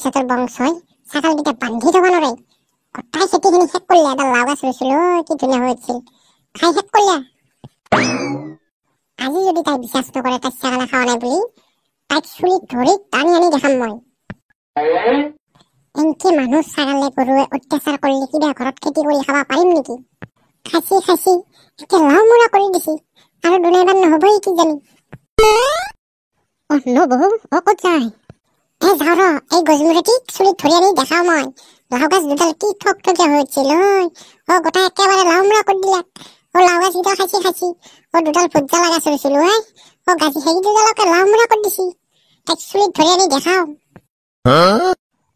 ভৱিষ্যতৰ বংশই ছাগলকেইটা বান্ধি থব নোৱাৰে। গোটাই খেতিখিনি শেষ কৰিলে। এটা লাও গছ ৰুইছিলো, কি ধুনীয়া হৈ উঠিছিল, খাই শেষ কৰিলে। আজি যদি তাই বিশ্বাস নকৰে তাই ছাগলে খোৱা নাই বুলি, তাইক চুলিত ধৰি টানি আনি দেখাম মই। এনকে মানুহ ছাগলে গৰুৱে অত্যাচাৰ কৰিলে কিবা ঘৰত খেতি কৰি খাব পাৰিম নেকি? খাচি খাচি এতিয়া লাও মুৰা কৰি দিছি, আৰু দুনাইবাৰ নহবই কিজানি। নবৌ, ক'ত যায়? যাওঁ ৰ, এই গছমূৰটিক চুলিত ধৰি আনি দেখাও মই। লাও গছ দুডাল কি থকথকীয়া হৈ উঠিছিল। গোটাই একেবাৰে লাও মুৰা কৰি দিলাক। লাও গছ কেইটা খাচি খাচি দুডাল ভোট জ্বালা গছ ৰুইছিলো। গাছি সেই দুডালকে লাও মুৰা কৰি দিছি। তাইক চুলিত ধৰি আনি দেখাও।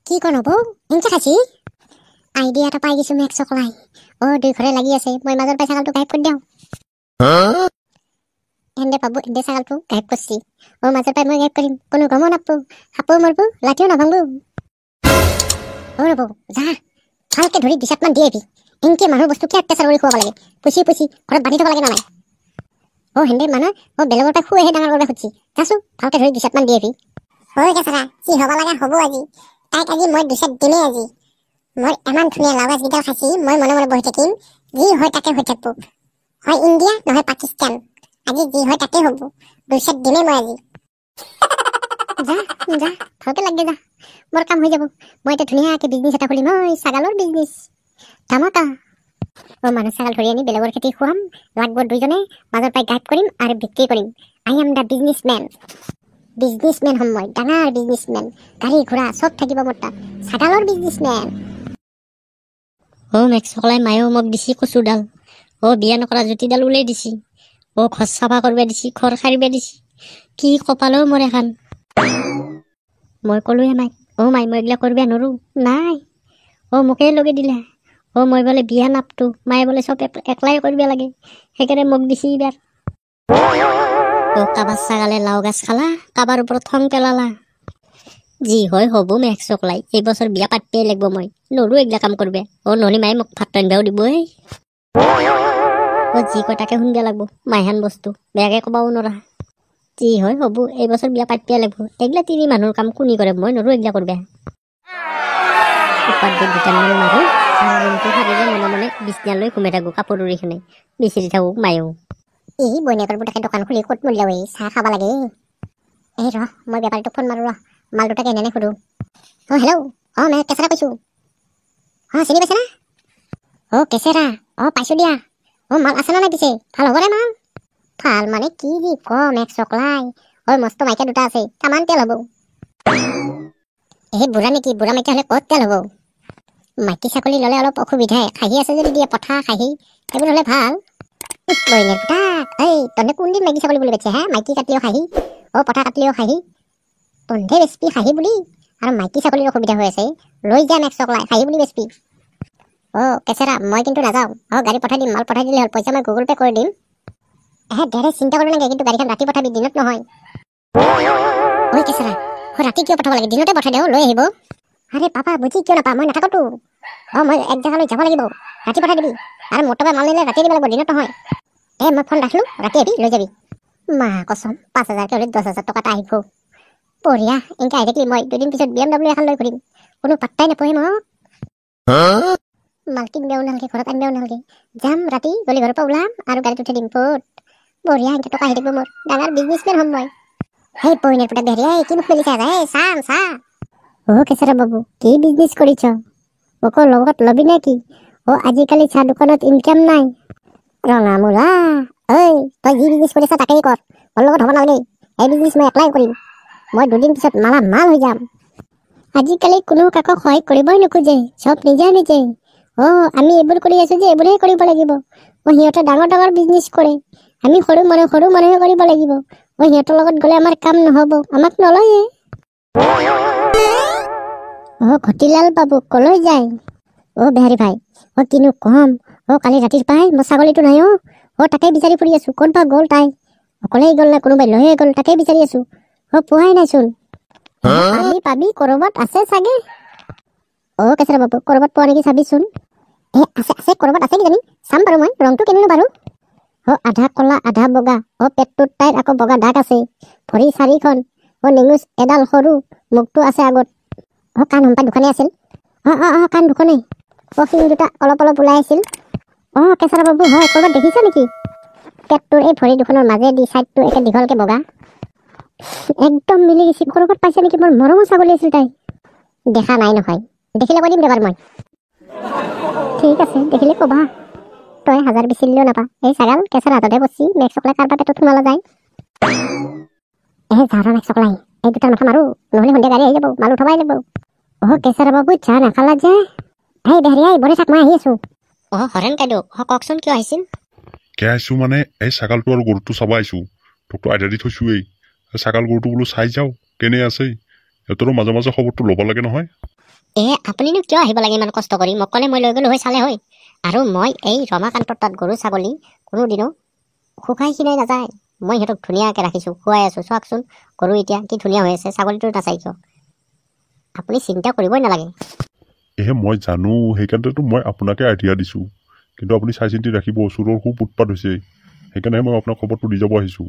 কি কন হব এনকে খাচি? আইডিয়া এটা পাই গৈছো মেক চকলাই। দুই ঘৰে লাগি আছে, মই মাজৰ পাই ছাগলটো গায়েব কৰি দিওঁ। এন্দে পাবো, এন্দে ছাগলটো গায়েব কৰিছি। মাজৰ পাই মই গায়েব কৰিম, কোনো গমো নাপাবো। সাপো মৰবো, লাঠিও নাভাংবো। ৰব, যা ভালকে ধৰি 2 মান দি আহিবি। এনকে মানুহ বস্তু কি অত্যাচাৰ কৰি খুৱাব লাগে, পুচি পুচি ঘৰত বান্ধি থব লাগে না নাই? হেন্দে মানুহ বেলেগৰ পৰা খুৱাইহে ডাঙৰ কৰিব খুজিছি। যাচো ভালকে ধৰি 2 মান দি আহিবি। কেঁচৰা, যি হব লগা হব আজি। তাইক আজি মই 2 দিমেই আজি। মই ইমান ধুনীয়া লাও গছ কেইডাল খাইছি, মই মনে মনে বহি থাকিম। যি হয় তাকে হৈ থাকবো। হয় ইণ্ডিয়া নহয় পাকিস্তান, আজি যি হয় তাকে হব। 2 দিমেই মই আজি। যা যা ভালকে লাগি যা, মোৰ কাম হৈ যাব। মই এতিয়া ধুনীয়াকে বিজনেছ এটা খুলিম, ছাগালৰ বিজনেছ ধামাকা। মানুহ ছাগাল ধৰি আনি বেলেগৰ খেতি খুৱাম, লাগব 2জনে, মাজৰ পাই গায়েব কৰিম আৰু বিক্ৰী কৰিম। আই এম দ্য বিজনেছমেন হম মই, ডাঙৰ বিজনেছমেন। গাড়ী ঘোড়া চব থাকিব মোৰ তাত, ছাগালৰ বিজনেছমেন। মেক চকলাই মায়েও মোক দিছি কচুডাল। বিয়া নকৰা জুতিডাল উলাই দিছি। ঘৰ চাফা কৰিব দিছি, ঘৰ সাৰিব দিছি। কি কপালো মোৰ এখন। মই কলোৱে মাইক, মাই মই এইগিলা কৰিব নোৱাৰো। নাই, মোকে লগে দিলা। মই বোলে বিয়া নাপতো, মায়ে বোলে চব একলাই কৰিব লাগে, সেইকাৰণে মোক দিছি এইবাৰ। কাবাৰ ছাগালে লাও গাছ খালা, কাবাৰ ওপৰত খং পেলালা। যি হয় হব মেক চকলাই, এইবছৰ বিয়া পাতিবই লাগব। মই নৰো এইগিলা কাম কৰবে। নহলে মায়ে মোক ভাত ৰান্ধিবাও দিব। যি কয় তাকে শুনবা লাগব। মাইহান বস্তু বেয়াকে কবাও নৰা। যি হয় হব, এইবছৰ বিয়া পাতিবই লাগব। এইগিলা 3 মানুহৰ কাম কোনি কৰে, মই নৰো এইগিলা কৰবে। উপাত দি 2 টান মাৰো আৰু ৰুমটো সাৰিলে মনে মনে বিছনালৈ ঘুমাই থাকো, কাপোৰ উৰিখনে বিচৰি থাকো মায়েও। বইনাকৰ পুতাকে দোকান খুলি ক'ত মূল্য চাহ খাব লাগে। মই বেপাৰীটোক ফোন মাৰো ৰ, মাল দুটাকে এনে সুধো। হেল্ল', মই কেঁচৰা কৈছো। চিনি পাইছা না? কেঁচৰা, পাইছো দিয়া। মাল আছে না নাই পিছে? ভাল হ'ব নে মাল? ভাল মানে কি যি কম এক চকলাই। মস্ত মাইকা 2টা আছে, তামান তেল হব। বুঢ়া নেকি? বুঢ়া মাইকা হলে ক'ত তেল হব? মাইকী ছাগলী ললে অলপ অসুবিধাই। খাহী আছে যদি দিয়ে, পঠা খাহী এইবোৰ হলে ভাল। বইনের পুতাক, তহঁতে কোনদিন মাইকী ছাগলী বুলি বেচে? মাইকী কাটলিও খাহী, পঠা কাটলিও খাহী। তহঁতে বেচবি খাহী বুলি, আৰু মাইকী ছাগলীৰ অসুবিধা হৈ আছে, লৈ যাম এক চকলাই খাহী বুলি বেচবি। কেঁচৰা, মই কিন্তু নাযাওঁ। গাড়ী পঠাই দিম, মাল পঠাই দিলে হ'ল, পইচা মই গুগল পে কৰি দিম। ডেৰে চিন্তা কৰিব নালাগে, কিন্তু গাড়ীখন ৰাতি পঠাবি, দিনত নহয়। কেঁচৰা, ৰাতি কিয় পঠাব লাগে? দিনতে পঠাই দিওঁ, লৈ আহিব। আৰে পাপা, বুজি কিয় নাপা? মই নাথাকোতো। মই এক জেগালৈ যাব লাগিব, ৰাতি পঠাই দিবি। আৰু মোটাবা মাল নিলে ৰাতি দিব লাগিব, দিনত নহয়। মই ফোন ৰাখলো, ৰাতি আহিবি, লৈ যাবি। মা কচম, 5,000 হলে 10,000 টকা এটা আহিব। বঢ়িয়া, এনেকে আহি থাকিলে মই 2 দিন পিছত BMW এখন লৈ ঘূৰিম, কোনো পাত্তাই নাপায় মোক। মাল কিনবাও নালাগে, ঘৰত আনবাও নালাগে, যাম ৰাতি গলি ঘৰৰ পৰা ওলাম আৰু গাড়ীত উঠাই দিম। বঢ়িয়া, এনেকে টকা আহি থাকিব মোৰ, ডাঙৰ বিজনেছমেন হম মই। পইনেৰ পুতাক বেহৰিয়া, কি মুখ মেলিছা? চা। কেঁচৰা বাবু, কি বিজনেছ কৰিছ? মোকো লগত লবি নেকি? আজিকালি চাহ দোকানত ইনকাম নাই। ৰঙামূলা, তই যি বিজনেছ কৰিছা তাকেই কৰ, মোৰ লগত হ'ব নালাগে। এই বিজনেছ মই একলাই কৰিম। মই 2 দিন পিছত মাল হৈ যাম। আজিকালি কোনো কাকো সহায় কৰিবই নোখোজে, চব নিজে। আমি এইবোৰ কৰি আছো যে এইবোৰহে কৰিব লাগিব। সিহঁতে ডাঙৰ বিজনেছ কৰে, আমি সৰু মানুহে কৰিব লাগিব। সিহঁতৰ লগত গলে আমাৰ কাম নহব, আমাক নলয়ে। ঘটিলাল বাবু কলৈ যায়? বেহাৰী ভাই, কিনো কম। কালি ৰাতিৰ পাই মোৰ ছাগলীটো নাই। তাকেই বিচাৰি ফুৰি আছো, ক'ত বা গ'ল তাই? অকলেই গ'ল না কোনোবাই লৈয়ে গ'ল, তাকেই বিচাৰি আছো। পোৱাই নাইচোন। পাবি কৰবাত আছে চাগে। কেঁচৰা বাবু, কৰবাত পোৱা নেকি চাবিচোন। আছে কৰবাত আছে কিজানি, চাম বাৰু মই। ৰংটো কেনেনো বাৰু? আধা কলা আধা বগা। পেটটোত তাইৰ আকৌ বগা দাগ আছে। ভৰি 4খন। নেঙুচ এডাল সৰু, মুখটো আছে আগত। কাণ সম্পাত দুখনে আছিল কাণ দুখনে শিং দুটা অলপ অলপ ওলাই আছিল কেঁচৰা বাবু হয় ক'ৰবাত দেখিছ নেকি পেটটোৰ এই ভৰি দুখনৰ মাজেদি চাইডটো একে দীঘলকে বগা একদম মিলি গৈছে ক'ৰবাত পাইছে নেকি মোৰ মৰমৰ ছাগলী আছিল তাই দেখা নাই নহয় দেখিলে কৈ দিম দেবাৰ মই ঠিক আছে দেখিলে ক'বা তই 1000 বিচাৰিলেও নাপা এই ছাগাল কেঁচৰ হাততে বসি মেক চকলাই কাৰোবাৰ পেটত সোমালা যায় যাৰা মেক চকলাই এই দুটাৰ মাথা মাৰো নহ'লে সন্ধিয়া গাড়ী আহি যাব মাল উঠাবাই যাব কেঁচৰা বাবু চাহ নাখালা যে বেহৰীয়া বৰে থাক মই আহি আছো হৰেণ কাইদেউ কওকচোন কিয় আহিছিল কিয় আহিছো মানে এই ছাগালটো আৰু গৰুটো চাব আহিছো তোকতো আইডা দি থৈছোৱেই ছাগাল গৰুটো বোলো চাই যাওঁ কেনে আছে সিহঁতৰো মাজে মাজে খবৰটো ল'ব লাগে নহয় আপুনিনো কিয় আহিব লাগে ইমান কষ্ট কৰি মোক ক'লে মই লৈ গ'লো হৈ চালে হয় আৰু মই এই ৰমাকান্তৰ তাত গৰু ছাগলী কোনোদিনো শুকাই খিনাই নাযায় মই সিহঁতক ধুনীয়াকৈ ৰাখিছোঁ খুৱাই আছোঁ চাওকচোন গৰু এতিয়া কি ধুনীয়া হৈ আছে ছাগলীটো নাচাই কিয় আপুনি চিন্তা কৰিবই নালাগে মই জানো সেইকাৰণেতো মই আপোনাকে আইডিয়া দিছোঁ কিন্তু আপুনি চাই চিন্তি ৰাখিব চোৰৰ খুব উৎপাত হৈছে সেইকাৰণেহে মই আপোনাক খবৰটো দি যাব আহিছোঁ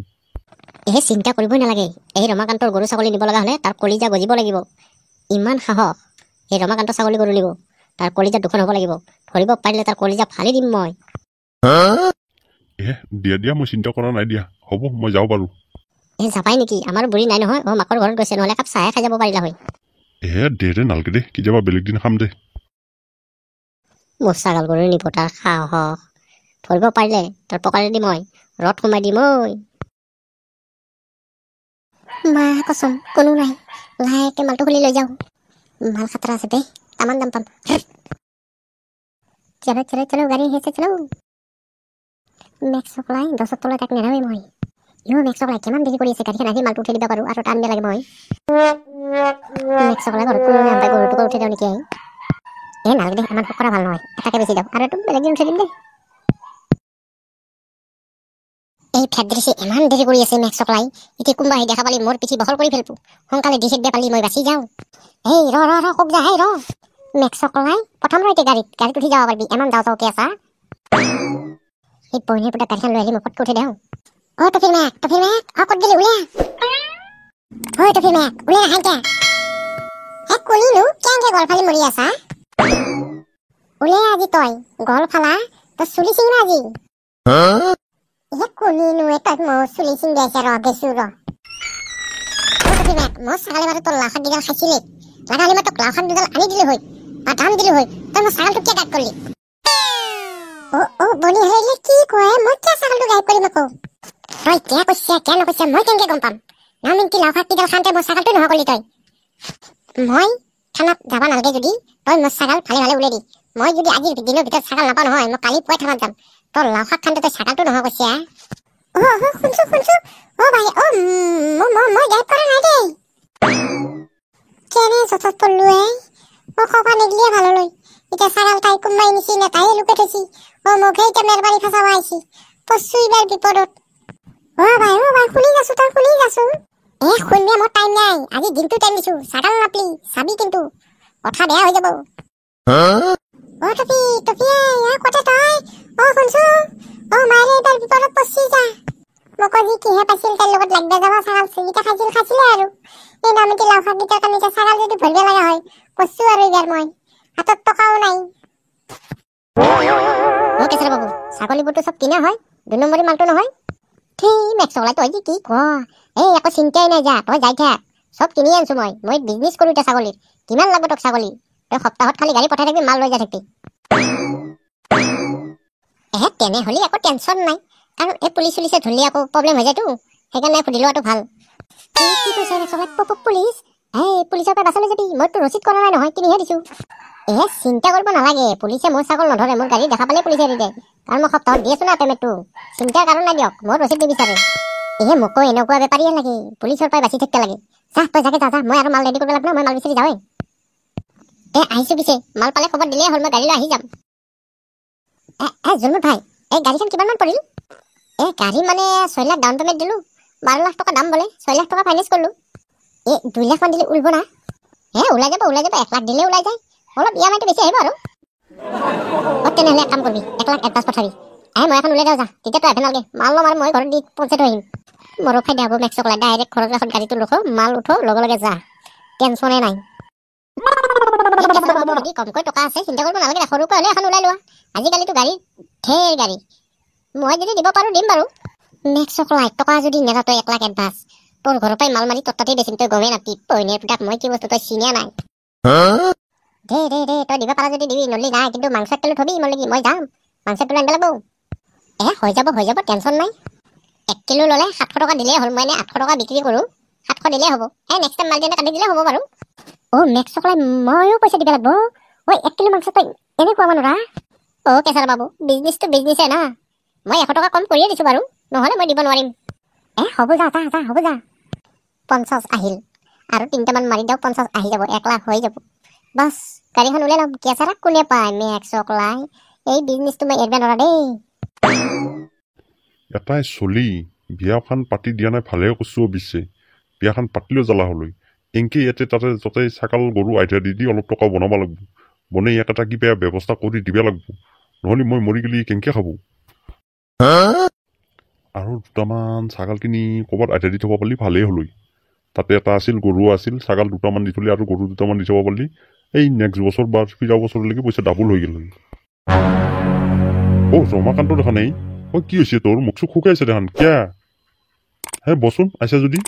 চিন্তা কৰিবই নালাগে এই ৰমাকান্তৰ গৰু ছাগলী নিব লগা হ'লে তাৰ কলিজা গজিব লাগিব ইমান সাহস এই ৰমাকান্ত ছাগলী গৰু নিব তাৰ কলিজা দুখন হ'ব লাগিব ধৰিব পাৰিলে তাৰ কলিজা ফালি দিম মই দিয়া মই চিন্তা কৰা নাই দিয়া হ'ব মই যাওঁ বাৰু যাবাই নেকি আমাৰ বুঢ়ী নাই নহয় মাকৰ ঘৰত গৈছে নহ'লে একাপ চাহে খাই যাব পাৰিলা হয় দে নালগে দে কেতিয়াবা বেলেগ দিন খাম দে মোৰ ছাগল গৰু নিব তাৰ সাহস ধৰিব পাৰিলে তাৰ পকাৰেদি মই ৰদ সোমাই দিম ঐ মা কচম কোনো নাই লাহেকে মালটো খুলি লৈ যাওঁ মাল খাতৰা আছে দেই তামান দাম পাম চলো চলো চলো গাড়ী আহিছে চলো মেক চকলাই 10 তলত এক নেৰাওৱে মই মেক চকলাই কিমান দেৰি কৰি আছে গাড়ীখন আহি মালটো উঠাই দিব পাৰোঁ আৰু টান দিয়া লাগে মই মেক চকলাই ঘৰত কোনো নাপায় গৰুটোকে উঠাই দিওঁ নেকি নালাগে দে ইমান কৰা ভাল নহয় এটাকে বেছি দিওঁ আৰু এইটো বেলেগ দিন উঠাই দিম দেই এই ফেট দৃশ্যে ইমান দেৰি কৰি আছে মেক চকলাই এতিয়া কোনোবা আহি দেখা পালি মোৰ পিঠি বহল কৰি ফেলবো সোনকালে দি খেদিব পালি মই বাচি যাওঁ ৰ কক যা ৰ মেক চকলাই প্ৰথম ৰ এতিয়া গাড়ীত উঠি যাব পাৰিবি ইমান যাওঁকে আছা এই পইনীৰ পুতা গাড়ীখন লৈ আহি মই ফটকৈ উঠাই দিওঁ টফিৰ মেক ক'ত গেলি উলিয়া টফিৰ মেক উলিয়া নাহাইকে কুলিনো কেনেকে গল ফালি মৰি আছা উলিয়া আজি তই গল ফালা তই চুলি চিঙ না আজি কুলিনো তই মোৰ চুলি চিঙ দিয়াইছে ৰ গেছো ৰ মোৰ ছাগালে বাৰু তোৰ লাওখান দুডাল খাইছিলে লাগালি মই তোক লাওখান দুডাল আনি দিলো হয় বা দাম দিলো হয় তই মোৰ ছাগালটো কিয় গাইব কৰিলি বনি হাৰিলে কি কয় মই কিয় ছাগালটো গাইব কৰিম আকৌ তই কিয় কৈছে কিয় নকৈছে মই কেনেকে গম পাম না মিনকি লাওখান কিডাল খাওঁতে মোৰ ছাগালটো নহয় কৰিলি তই মই থানাত যাব নালাগে যদি তই মোৰ ছাগাল ভালে ভালে উলিয়াই দি মই যদি আজি দিনৰ ভিতৰত ছাগাল নাপাওঁ নহয় মই কালি পুৱাই থানাত যাম তোৰ লাওখান খাওঁতে তই ছাগালটো নহয় কৈছে শুনছো ভাই মই গাইব কৰা নাই দেই কেনে যথত পড়লোৱে মই খবা নিদিলে ভাল লৈ এতিয়া ছাগাল তাই কোনোবাই নিছি নে তাই লুকে থৈছি মোকহে এতিয়া মেৰবাৰী ফচাব আহিছি পৰছো এইবাৰ বিপদত ভাই শুনি যাছো তই শুনি যাছো শুনবে মোৰ টাইম নাই আজি দিনটো টাইম দিছো ছাগাল নাপলি চাবি কিন্তু কথা বেয়া হৈ যাব টপি কতে তই শুনছো মাৰে এইবাৰ বিপদত পৰছি যা মোক আজি কিহে পাইছিল তাইৰ লগত লাগবা যাবা ছাগাল চিগিটা খাইছিলে আৰু এই নামিতি লাওখাগিটাৰ কাৰণে ছাগাল যদি ভৰিব লগা হয় পৰছো আৰু এইবাৰ মই হাতত টকাও নাই কেঁচৰা বাবু ছাগলীবোৰতো চব কিনা হয় 2 নম্বৰী মালটো নহয় মেক চকলাই তই কি একো চিন্তাই নাই যা তই যাই থাক চব কিনি আনছো মই বিজনেছ কৰো এতিয়া ছাগলীৰ কিমান লাগব তোক ছাগলী তই সপ্তাহত খালি গাড়ী পঠাই থাকিবি মাল লৈ যাই থাকিবি তেনেহ'লে একো টেনশ্যন নাই কাৰণ এই পুলিচে ধৰিলে আকৌ প্ৰব্লেম হৈ যায়তো সেইকাৰণে সুধি লোৱাটো ভাল কি কৈছে পুলিচ পুলিচৰ পৰা বাচালৈ যাবি মইতো ৰচিদ কৰা নাই নহয় কিনিহে দিছো চিন্তা কৰিব নালাগে পুলিচে মোৰ ছাগল নধৰে মোৰ গাড়ী দেখা পালে পুলিচে এৰি দিয়ে কাৰণ মই সপ্তাহত দি আছো না পেমেণ্টটো চিন্তাৰ কাৰণ নাই দিয়ক মোৰ ৰচিদ নিবিচাৰে মোকো এনেকুৱা বেপাৰীয়ে লাগে পুলিচৰ পৰা বাচি থাকিব লাগে যা তই যাকে যা মই আৰু মাল ৰেডি কৰিব লাগিব মই মাল বিচাৰি যাওঁৱে আহিছো পিছে মাল পালে খবৰ দিলেই হ'ল মই গাড়ীলৈ আহি যাম জুনমুট ভাই এই গাড়ীখন কিমান মান পৰিল গাড়ী মানে 6 লাখ ডাউন পেমেণ্ট দিলো 12 লাখ টকা দাম বোলে 6 লাখ টকা ফাইনেন্স কৰিলো 2 লাখ মান দিলে উলব না ওলাই যাব 1 লাখ দিলে ওলাই যায় অলপ ইএমআইটো বেছি আহিব আৰু তেনেহ'লে এক কাম কৰিবি 1 লাখ এডভান্স পঠাবি মই এখন ওলাই যাওঁ যা তেতিয়া তই আহিব নালাগে মাল ল'ম আৰু মই ঘৰত দি পঞ্চায়ত থৈ আহিম মোৰো ফাইদা হ'ব মেক চকলাই ডাইৰেক্ট ঘৰত এখন গাড়ীটো ৰখো মাল উঠো লগে লগে যা টেনশ্যনে নাই যদি কমকৈ টকা আছে চিন্তা কৰিব নালাগে, সৰুকৈ হ'লে এখন ওলাই লোৱা। আজিকালিতো গাড়ী ঢেৰ গাড়ী, মই যদি দিব পাৰো দিম বাৰু। নেক্সট লাইট টকা যদি নেদা তই 1 লাখ এডভান্স, তোৰ ঘৰৰ পৰাই মাল মাৰি তোৰ তাতেই বেচিম, তই গমেই নাপি পইনে পুতাক মই কি বস্তু তই চিনিয়া নাই। দে তই দিব পাৰা যদি দিবি, নলি নাই, কিন্তু মাংস 1 কিলো থবি, মই যাম মাংস 1 কিলো আনিব লাগব। হৈ যাব টেনশ্যন নাই। 1 কিলো ল'লে 700 টকা দিলেই হ'ল, মই এনে 800 টকা বিক্ৰী কৰোঁ, 700 দিলেই হ'ব। নেক্সট টাইম মাল দিলে কাটি দিলে হ'ব বাৰু। নেক্সট চকলাই ময়ো পইচা দিব লাগব। 1 কিলো মাংস তই এনে খোৱাব নোৱাৰা। কেঁচাৰ বাবু, বিজনেছটো বিজনেছে না, মই 100 টকা কম কৰিয়ে দিছোঁ বাৰু, নহ'লে মই দিব নোৱাৰিম। হ'ব যা হ'ব যা। 50 আহিল, আৰু 3টামান মাৰি দিয়ক, 50 আহি যাব, 1 লাখ হৈ যাব। বাছ গাড়ীখন ওলাই ল'ম, কেঁচাৰা কোনে পায় মেক্স চকলাই, এই বিজনেছটো মই এৰিব নোৱাৰা দেই। এটাই চলি বিয়াখন পাতি দিয়া নাই, ভালে কৈছোঁ অৱশ্যে, বিয়াখন পাতিলেও জ্বালা হ'লৈ। এনকে ইয়াতে তাতে ছাগাল গৰু আইডিয়া দি অলপ টকা বনাব লাগিব, বনাই ইয়াত এটা কিবা ব্যৱস্থা কৰি দিব লাগিব, নহ'লে মই মৰি গ'লে কেনেকৈ খাব। আৰু 2টামান ছাগাল কিনি ক'ৰবাত আইডিয়া দি থ'ব পাৰিলে ভালেই হ'লৈ। তাতে এটা আছিল, গৰু আছিল, ছাগাল 2টামান দি থ'লে আৰু গৰু 2টামান দি থ'ব পাৰিলে এই নেক্সট বছৰ বা পিছৰ বছৰলৈকে পইচা ডাবুল হৈ গ'ল। ৰমাকান্ত দেখা নাই, কি হৈছে তোৰ, মুখ চুখ শুকাইছে দেখান, কিয়া বচোন আইছা যদি।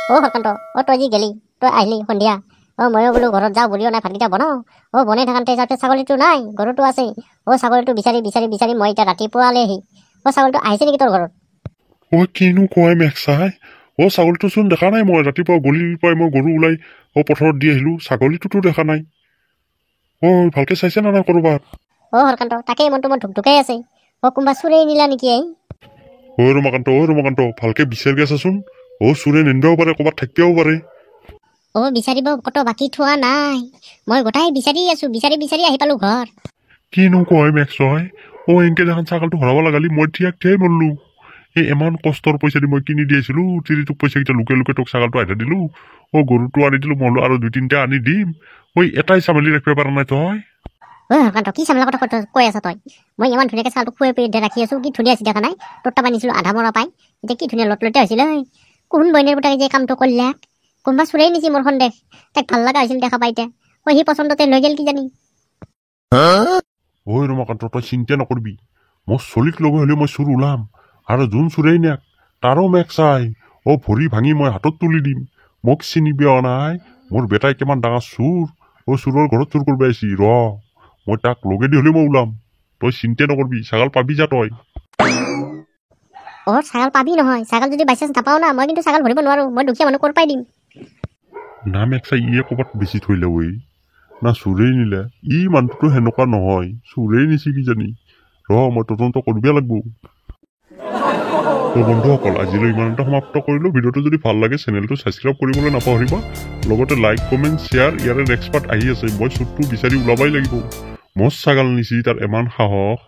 হৰকান্ত, তই যি গেলি, তই আহিলি সন্ধিয়া, ময়ো বোলো ঘৰত যাওঁ, বুলিও নাই, ভাতকেইটা বনাওঁ। বনাই থাকোঁতে যাওঁতে ছাগলীটো নাই, গৰুটো আছে। ছাগলীটো বিচাৰি মই এতিয়া ৰাতিপুৱালেহি। ছাগলীটো আহিছে নেকি তোৰ ঘৰত? কিনো কয় মেক্সাই, ছাগলীটো চোন দেখা নাই, মই ৰাতিপুৱা গলিৰ পৰাই মই গৰু ওলাই পথাৰত দি আহিলোঁ, ছাগলীটোতো দেখা নাই। ভালকে চাইছে না নাই ক'ৰবাত? হৰকান্ত, তাকেই মনটো মোৰ ধুকধুকাই আছে। কোনোবা চুৰেই নিলা নেকি? ৰমাকান্ত, ভালকে বিচাৰি আছাচোন। চুৰে নিন্দবও পাৰে, ক'ৰবাত থাকিবও পাৰে। বিচাৰিব কত বাকী থোৱা নাই, মই গোটাই বিচাৰি আছো, বিচাৰি আহি পালো ঘৰ। কিনো কয় মেক্সই, এনকে দেখোন ছাগলটো ভৰাব লগালি, মই ঠিয়াই মৰলো। ইমান কষ্টৰ পইচা দি মই কিনি দি আছিলো, তোক পইচা কেইটা লুকে তোক ছাগলটো আইডা দিলো, গৰুটো আনি দিলো, মই আৰু 2-3টা আনি দিম। এটাই চামেলি ৰাখিব পৰা নাই তই। হৰকান্ত, কি চামলা কথা কৈ আছা তই? মই ইমান ধুনীয়াকে ছাগলটো খুৱাই ৰাখি আছো, কি ধুনীয়া আছে দেখা নাই? তোৰটা বান্ধিছিলো আধা মৰা পাই, এতিয়া কি ধুনীয়া লটলতে হৈছিলে। কোন বইনের পুতাকে যে কামটো করলাক, কোনবা চুরেই নিছি মোর সন্দেহ। তাক ভাল লাগা হয়েছিল দেখা পাইতে, সি পছন্দতে লৈ গেল কি জানি। রমাকান্ত, তই চিন্তা নকরবি, মোর চলিক লগে হলে মই চুর ওলাম, আর যোন চুরেই নাক তারও মেক চাই, ভরি ভাঙি মই হাতত তুলি দিম। মোক চিনি পেও নাই, মোর বেটাই কিমান ডাঙৰ চুৰ, চুৰৰ ঘৰত চুৰ করবে আইছি, মই তাক লগে দি হলে মই ওলাম। তই চিন্তা নকরবি, ছাগাল পাবি যা তই। ছাগাল পাবি নহয়, ছাগাল যদি বাইচান্স নাপাও না, মই কিন্তু ছাগাল ভরিব নোৱাৰো, মই দুখীয়া মানুহ ক'ৰ পাই দিম। না মেক্সা, ক'ৰবাত বেছি থৈলে না চুৰেই নিলে, মানুহটো সেনেকুৱা নহয়, চুৰেই নিছি কিজানি। মই তদন্ত কৰিবই লাগব। বন্ধুসকল, আজিলৈ ইমানতে সমাপ্ত কৰিলো। ভিডিঅ'টো যদি ভাল লাগে চেনেলটো ছাবস্ক্ৰাইব কৰিবলৈ নাপাহৰিবা, লগতে লাইক কমেণ্ট শ্বেয়াৰ। ইয়াৰে নেক্সট পাৰ্ট আহি আছে, মই চুৰটো বিচাৰি ওলাবই লাগিব। মজ ছাগাল নিছি, তাৰ ইমান সাহস।